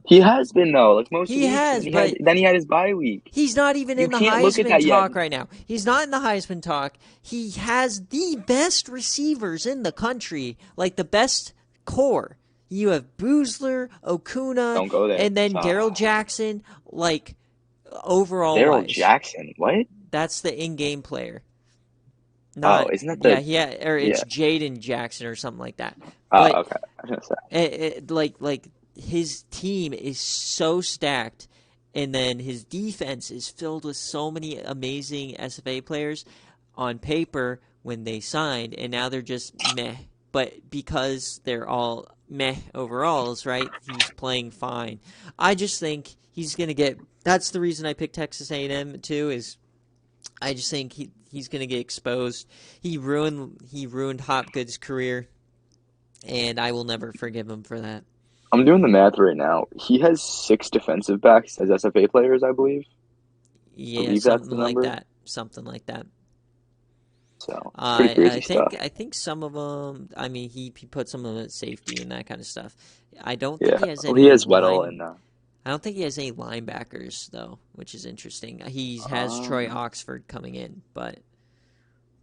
He has been though, like most He weeks, has, and but then he had his bye week. he's not even You in the can't look at Heisman that yet. talk right now. He's not in the Heisman talk. He has the best receivers in the country, like the best core. You have Boozler, Okuna, Don't go there. and then Daryl Jackson. Like overall Daryl wise, Jackson, what? that's the in-game player. Oh, Not isn't that the? or Yeah. it's Jaden Jackson or something like that. Oh, But okay. I was gonna say. like his team is so stacked, and then his defense is filled with so many amazing SFA players on paper when they signed, and now they're just meh. But because they're all meh overalls, right? He's playing fine. I just think he's gonna get. That's the reason I picked Texas A&M too. Is I just think he's gonna get exposed. He ruined Hopgood's career, and I will never forgive him for that. I'm doing the math right now. He has 6 defensive backs as SFA players, I believe. I Yeah, believe that's something the like number. that. Something like that. So it's pretty crazy stuff. I think some of them. I mean, he put some of them at safety and that kind of stuff. I don't think Yeah. he has Well, he any has Weddle line. and I don't think he has any linebackers though, which is interesting. He has Troy Oxford coming in, but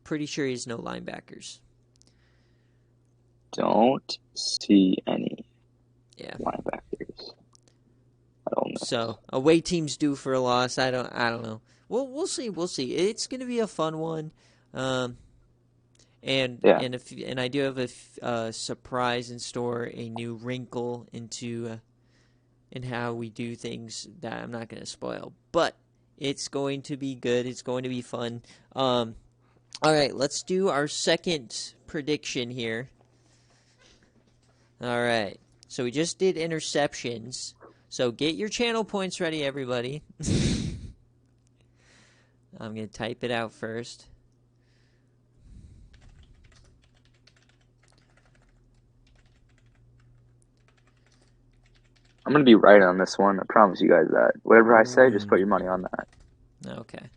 pretty sure he has no linebackers. don't see any Yeah. linebackers. I don't know. So away teams due for a loss. I don't know. We'll see. We'll see. It's gonna be a fun one. And Yeah. and I do have a surprise in store, a new wrinkle into in how we do things that I'm not going to spoil, but it's going to be good. It's going to be fun. All right, let's do our second prediction here. All right, so we just did interceptions. So get your channel points ready, everybody. I'm going to type it out first. I'm going to be right on this one. I promise you guys that. Whatever I say, just put your Ooh. money on that. Okay.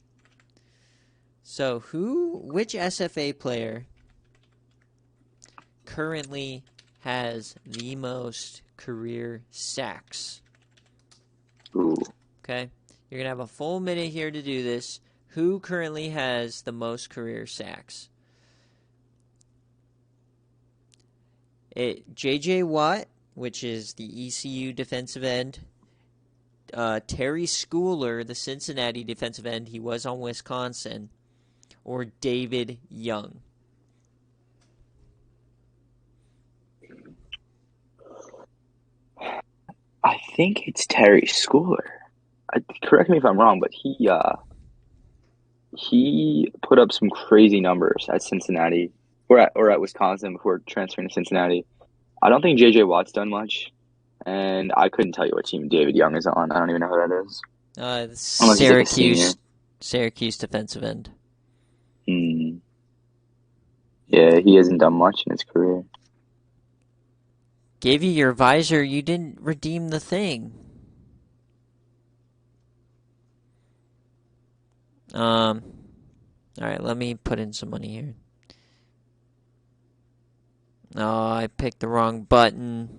So which SFA player currently has the most career sacks? Ooh. Okay. You're going to have a full minute here to do this. Who currently has the most career sacks? J.J. Watt, which is the ECU defensive end. Terry Schooler, the Cincinnati defensive end. He was on Wisconsin. Or David Young. I think it's Terry Schooler. Correct me if I'm wrong, but he put up some crazy numbers at Cincinnati or at Wisconsin before transferring to Cincinnati. I don't think J.J. Watt's done much, and I couldn't tell you what team David Young is on. I don't even know who that is. Unless he's like a senior. Syracuse defensive end. Yeah, he hasn't done much in his career. Gave you your visor, you didn't redeem the thing. All right, let me put in some money here. Oh, I picked the wrong button.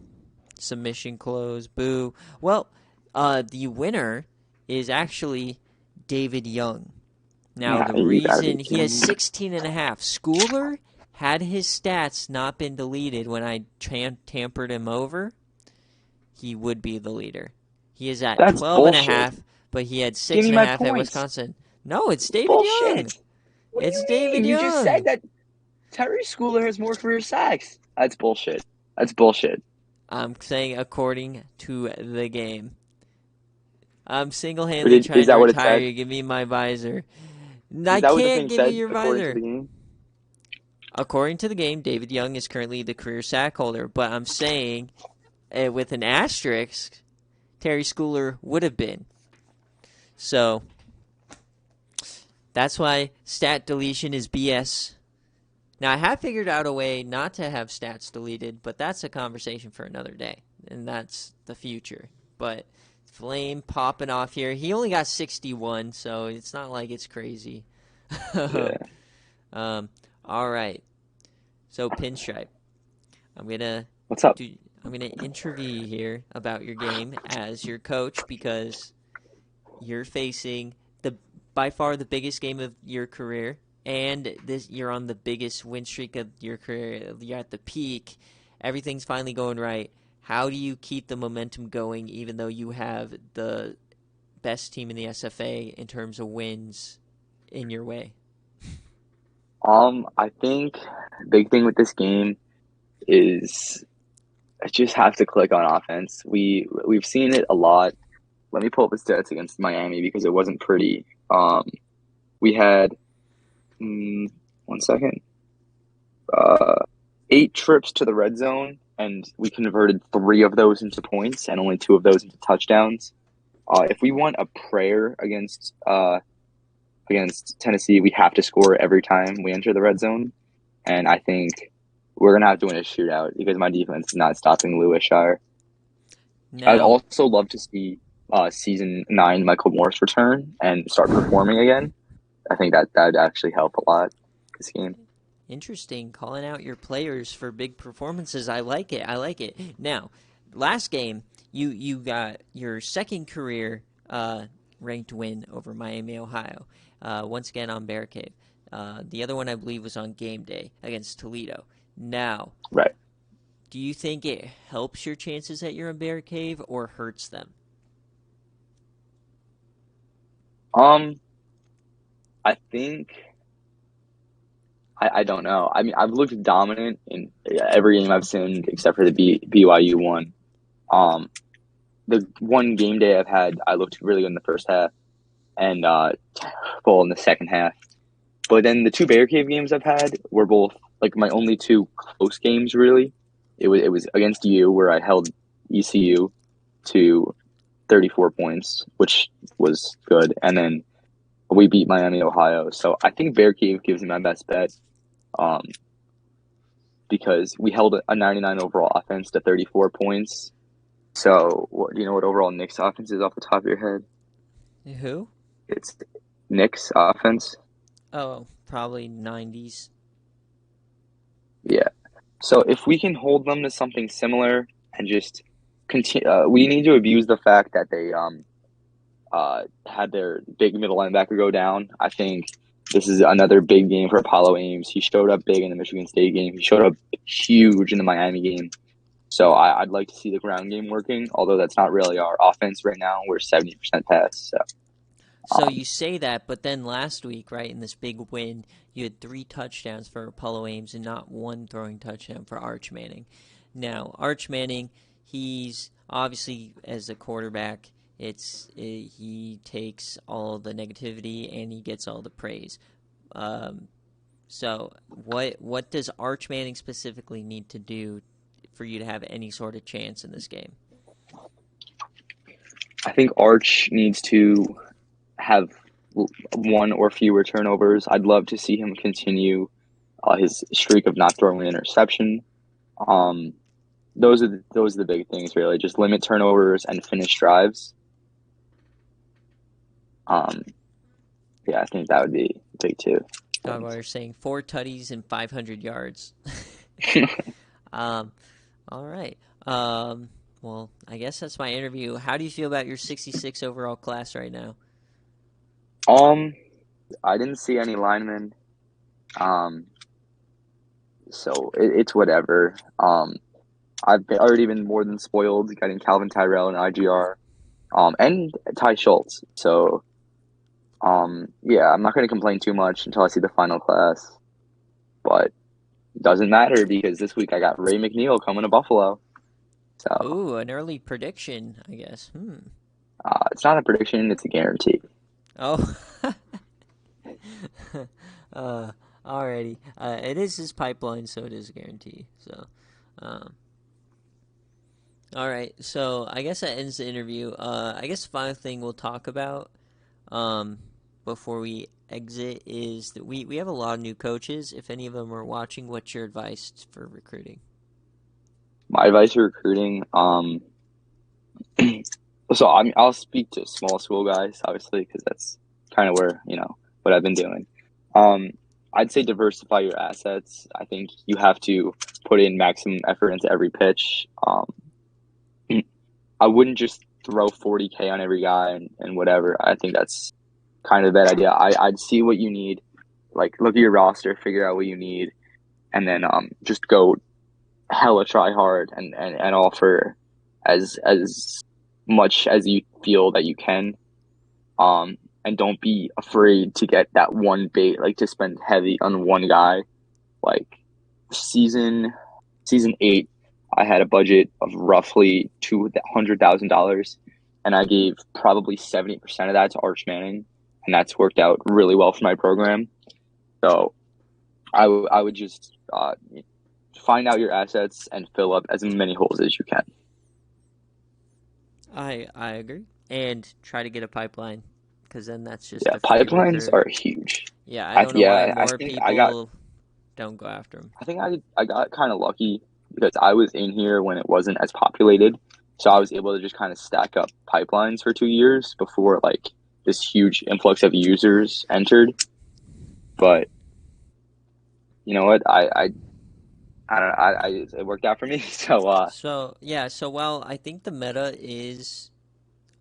Submission closed. Boo. Well, the winner is actually David Young. Now, the reason he has 16.5. Schooler, had his stats not been deleted when I tampered him over, he would be the leader. He is at 12.5, but he had 6.5 at Wisconsin. No, it's David Young. It's David Young. You just said that Terry Schooler has more career sacks. That's bullshit. That's bullshit. I'm saying according to the game. I'm single-handedly trying to retire you. Give me my visor. I can't give you your visor. According to the game, David Young is currently the career sack holder, but I'm saying, with an asterisk, Terry Schooler would have been. So, that's why stat deletion is BS. Now, I have figured out a way not to have stats deleted, but that's a conversation for another day, and that's the future. But Flame popping off here. He only got 61, so it's not like it's crazy. Yeah. All right. So Pinstripe, I'm gonna. What's up? I'm gonna interview you here about your game as your coach because you're facing the by far the biggest game of your career, and this you're on the biggest win streak of your career. You're at the peak. Everything's finally going right. How do you keep the momentum going, even though you have the best team in the SFA in terms of wins in your way? I think big thing with this game is I just have to click on offense. We've seen it a lot. Let me pull up the stats against Miami because it wasn't pretty. We had 1 second, uh, 8 trips to the red zone, and we converted 3 of those into points and only 2 of those into touchdowns. If we want a prayer against Tennessee, we have to score every time we enter the red zone, and I think we're gonna have to win a shootout because my defense is not stopping Lewishire. I'd Now, also love to see season 9 Michael Morris return and start performing again. I think that would actually help a lot this game. interesting, calling out your players for big performances. I like it. I like it. Now, last game, you got your second career ranked win over Miami, Ohio. Once again on BearCave. The other one I believe was on game day against Toledo. Now, Right. do you think it helps your chances that you're in BearCave or hurts them? Um, I think I don't know. I mean, I've looked dominant in every game I've seen except for the BYU one. Um, the one game day I've had, I looked really good in the first half and terrible in the second half. But then the 2 BearCave games I've had were both like my only 2 close games. Really, it was against you where I held ECU to 34 points, which was good, and then we beat Miami, Ohio. So I think BearCave gives me my best bet, um, because we held a 99 overall offense to 34 points. So do you know what overall Nick's offense is off the top of your head? Who? It's Nick's offense. Oh, probably 90s. Yeah. So if we can hold them to something similar and just continue, we need to abuse the fact that they had their big middle linebacker go down. I think this is another big game for Apollo Ames. He showed up big in the Michigan State game. He showed up huge in the Miami game. So I'd like to see the ground game working, although that's not really our offense right now. We're 70% pass. So So um, you say that, but then last week, right, in this big win, you had 3 touchdowns for Apollo Ames and not one throwing touchdown for Arch Manning. Now, Arch Manning, he's obviously as a quarterback, he takes all the negativity and he gets all the praise. Um, so what does Arch Manning specifically need to do for you to have any sort of chance in this game? I think Arch needs to have one or fewer turnovers. I'd love to see him continue his streak of not throwing an interception. Um, those are the big things really. Just limit turnovers and finish drives. Um, yeah, I think that would be big too. Dogwire saying 4 tutties and 500 yards. um, all right. Well, I guess that's my interview. How do you feel about your 66 overall class right now? um, I didn't see any linemen. Um, so it's whatever. Already been more than spoiled getting Calvin Tyrell and IGR. And Ty Schultz. So yeah, I'm not going to complain too much until I see the final class. But it doesn't matter because this week I got Ray McNeil coming to Buffalo. So Ooh, an early prediction, I guess. it's not a prediction; it's a guarantee. Oh. uh, alrighty. It is his pipeline, so it is a guarantee. So, um, all right. So I guess that ends the interview. I guess the final thing we'll talk about, um, before we exit is that we have a lot of new coaches. If any of them are watching, what's your advice for recruiting? My advice for recruiting, so I'll speak to small school guys, obviously, because that's kind of where what I've been doing. Um, I'd say diversify your assets. I think you have to put in maximum effort into every pitch. I wouldn't just throw 40K on every guy and whatever. I think that's kind of a bad idea. I'd see what you need, like look at your roster, figure out what you need, and then just go hella try hard and offer as much as you feel that you can. And don't be afraid to get that one bait, like to spend heavy on one guy. Like season 8, I had a budget of roughly $200,000, and I gave probably 70% of that to Arch Manning, and that's worked out really well for my program. So I would just find out your assets and fill up as many holes as you can. I agree, and try to get a pipeline, because then that's just Yeah, a free pipelines recruit. are huge. Yeah, I don't know why I more think people don't go after them. I think I got kind of lucky because I was in here when it wasn't as populated, so I was able to just kind of stack up pipelines for 2 years before like this huge influx of users entered. But you know what? I don't know. It worked out for me. So while I think the meta is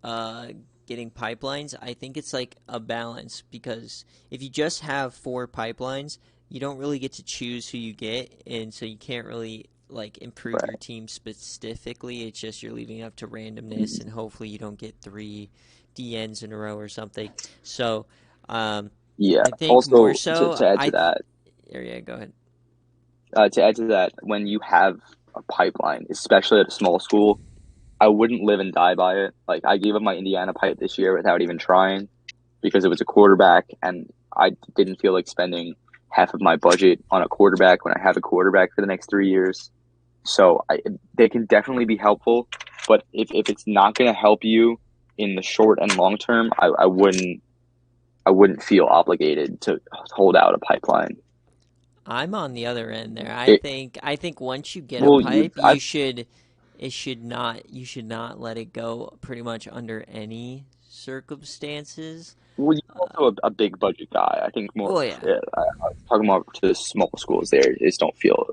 uh, getting pipelines, I think it's like a balance, because if you just have 4 pipelines, you don't really get to choose who you get, and so you can't really like improve your Right. team specifically. It's just you're leaving it up to randomness, and hopefully you don't get 3 DNs in a row or something. So um, Yeah. I think more Also, so, to add to that, yeah, go ahead. when you have a pipeline, especially at a small school, I wouldn't live and die by it. Like I gave up my Indiana pipe this year without even trying because it was a quarterback, and I didn't feel like spending half of my budget on a quarterback when I have a quarterback for the next 3 years. So they can definitely be helpful, but if it's not going to help you in the short and long term, I wouldn't feel obligated to hold out a pipeline. I'm on the other end there. It I think once you get a well you pipe, I you should not let it go pretty much under any circumstances. well you're Uh, also a big budget guy. I think more well, of yeah, I was talking more to the small schools there is don't feel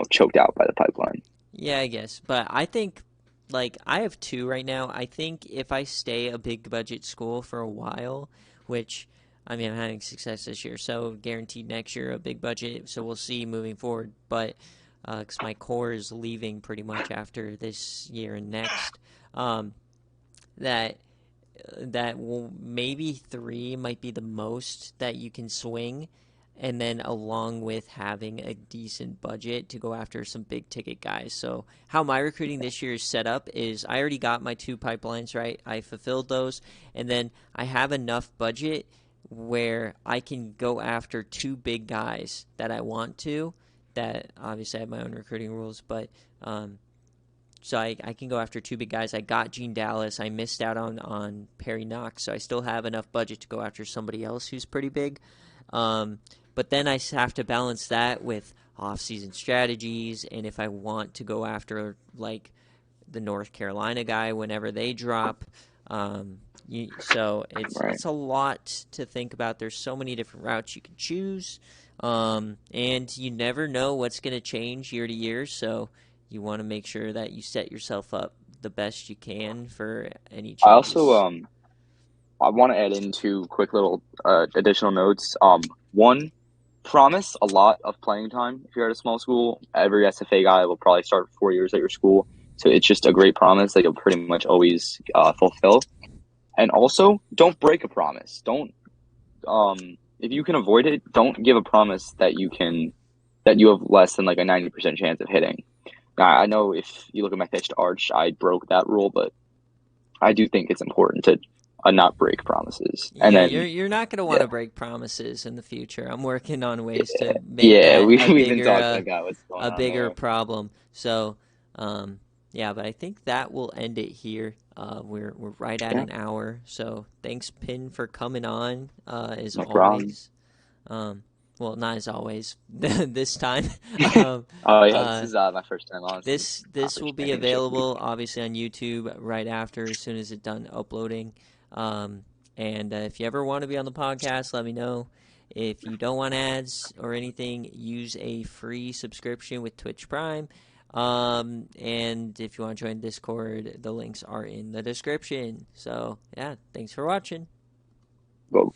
choked out by the pipeline. yeah, I guess. But I think, like, I have 2 right now. I think if I stay a big budget school for a while, which, I mean, I'm having success this year, so guaranteed next year a big budget. So we'll see moving forward. But because my core is leaving pretty much after this year and next, um, that will maybe 3 might be the most that you can swing, and then along with having a decent budget to go after some big ticket guys. So how my recruiting this year is set up is I already got my 2 pipelines, right? I fulfilled those, and then I have enough budget where I can go after 2 big guys that I want to. That obviously I have my own recruiting rules, but so I can go after 2 big guys. I got Gene Dallas. I missed out on Perry Knox, so I still have enough budget to go after somebody else who's pretty big. Um, but then I have to balance that with off-season strategies, and if I want to go after like the North Carolina guy whenever they drop. So Right. it's a lot to think about. There's so many different routes you can choose, and you never know what's going to change year to year. So you want to make sure that you set yourself up the best you can for any I also changes. I want to add in 2 quick little additional notes. One, promise a lot of playing time. If you're at a small school, every SFA guy will probably start 4 years at your school, so it's just a great promise that you'll pretty much always fulfill. And also, don't break a promise. Don't if you can avoid it, don't give a promise that you have less than like a 90% chance of hitting. Now, I know if you look at my pitch to Arch, I broke that rule, but I do think it's important to not break promises. And Yeah, then, you're not going to want yeah, to break promises in the future. I'm working on ways to make yeah, that we've been talking about what's going a on bigger there. problem. So, yeah, but I think that will end it here. We're right at Yeah, an hour. So thanks, Pin, for coming on. As no problem. always. Um, well, not as always this time. um, Oh yeah, this uh, is my first time on, so this is this will be conference training. It should be available fun. obviously on YouTube right after, as soon as it's done uploading. Um, and if you ever want to be on the podcast, let me know. If you don't want ads or anything, use a free subscription with Twitch Prime. And if you want to join Discord, the links are in the description. So, yeah, thanks for watching. Well,